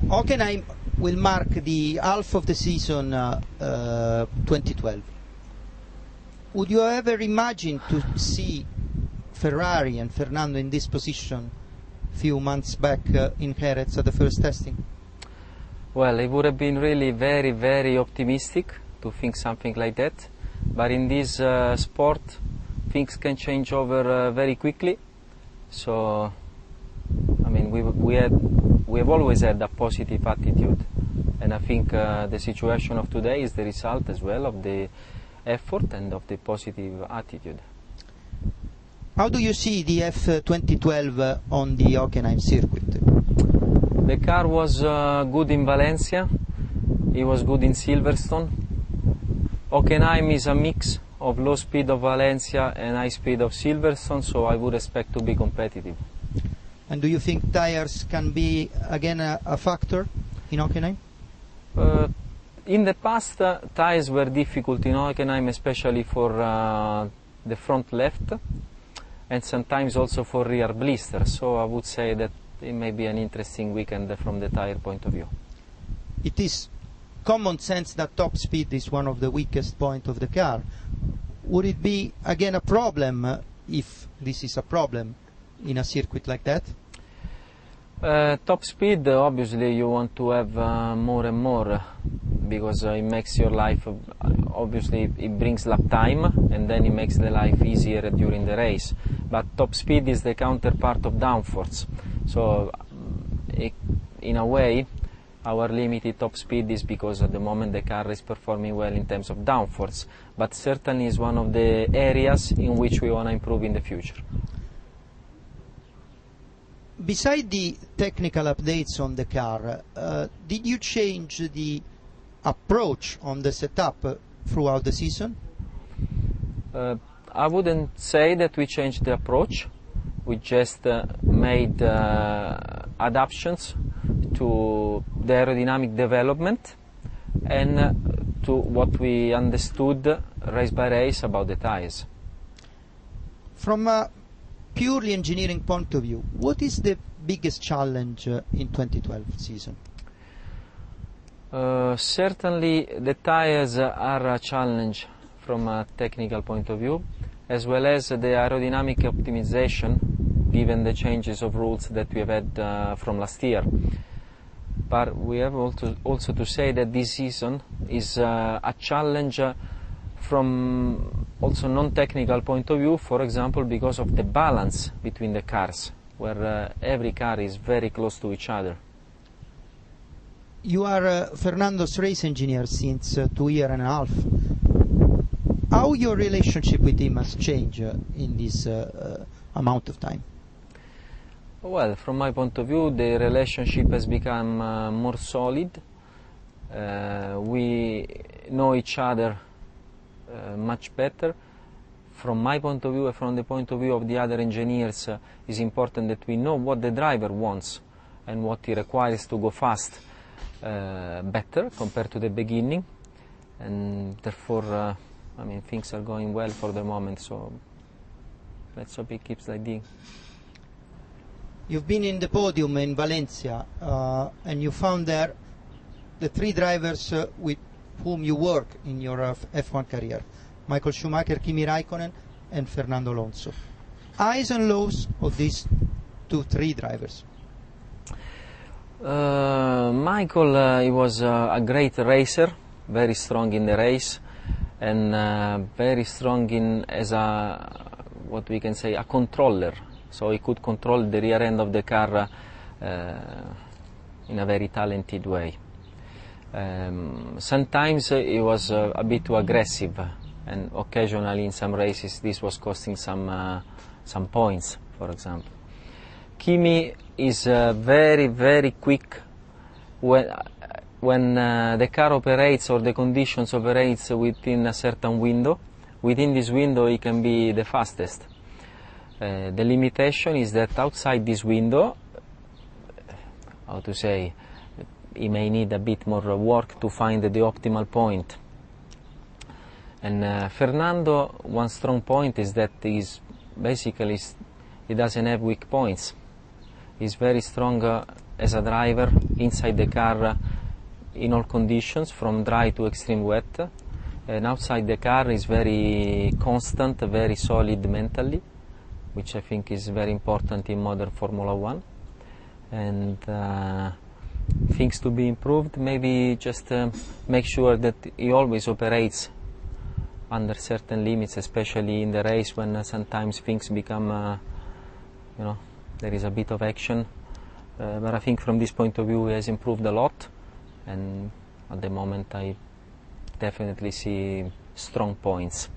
Hockenheim will mark the half of the season 2012. Would you ever imagine to see Ferrari and Fernando in this position a few months back in Jerez at the first testing? Well, it would have been really very, very optimistic to think something like that. But in this sport, things can change over very quickly. So, I mean, we have always had a positive attitude, and I think the situation of today is the result as well of the effort and of the positive attitude. How do you see the F2012 on the Hockenheim circuit? The car was good in Valencia, it was good in Silverstone. Hockenheim is a mix of low speed of Valencia and high speed of Silverstone, so I would expect to be competitive. And do you think tires can be again a factor in Hockenheim? In the past, tires were difficult in Hockenheim, especially for the front left, and sometimes also for rear blisters. So I would say that it may be an interesting weekend from the tire point of view. It is common sense that top speed is one of the weakest points of the car. Would it be again a problem, if this is a problem, in a circuit like that? Top speed, obviously you want to have more and more, because it makes your life, obviously it brings lap time, and then it makes the life easier during the race. But top speed is the counterpart of downforce. So in a way, our limited top speed is because at the moment the car is performing well in terms of downforce, but certainly is one of the areas in which we want to improve in the future. Besides the technical updates on the car, did you change the approach on the setup throughout the season? I wouldn't say that we changed the approach. We just made adaptations to the aerodynamic development and to what we understood race by race about the tires. From a purely engineering point of view, what is the biggest challenge in 2012 season? Certainly the tires are a challenge from a technical point of view, as well as the aerodynamic optimization, given the changes of rules that we have had from last year. But we have also to say that this season is a challenge from also non-technical point of view, for example, because of the balance between the cars, where every car is very close to each other. You are Fernando's race engineer since 2 years and a half. How your relationship with him has changed in this amount of time? Well, from my point of view, the relationship has become more solid. We know each other much better. From my point of view and from the point of view of the other engineers, it's important that we know what the driver wants and what he requires to go fast better compared to the beginning, and therefore I mean, things are going well for the moment, so let's hope it keeps like this. You've been in the podium in Valencia and you found there the three drivers with whom you work in your F1 career: Michael Schumacher, Kimi Raikkonen and Fernando Alonso. Highs and lows of these three drivers? Michael, he was a great racer, very strong in the race, and very strong in as a, what we can say, a controller. So he could control the rear end of the car in a very talented way. Sometimes he was a bit too aggressive, and occasionally in some races this was costing some points, for example. Kimi is very, very quick when the car operates or the conditions operates within a certain window. Within this window he can be the fastest. The limitation is that outside this window, how to say, he may need a bit more work to find the optimal point. And Fernando, one strong point is that he doesn't have weak points. He's very strong as a driver inside the car in all conditions, from dry to extreme wet, and outside the car is very constant, very solid mentally, which I think is very important in modern Formula One. And things to be improved, maybe just make sure that he always operates under certain limits, especially in the race when sometimes things become, there is a bit of action. But I think from this point of view he has improved a lot, and at the moment I definitely see strong points.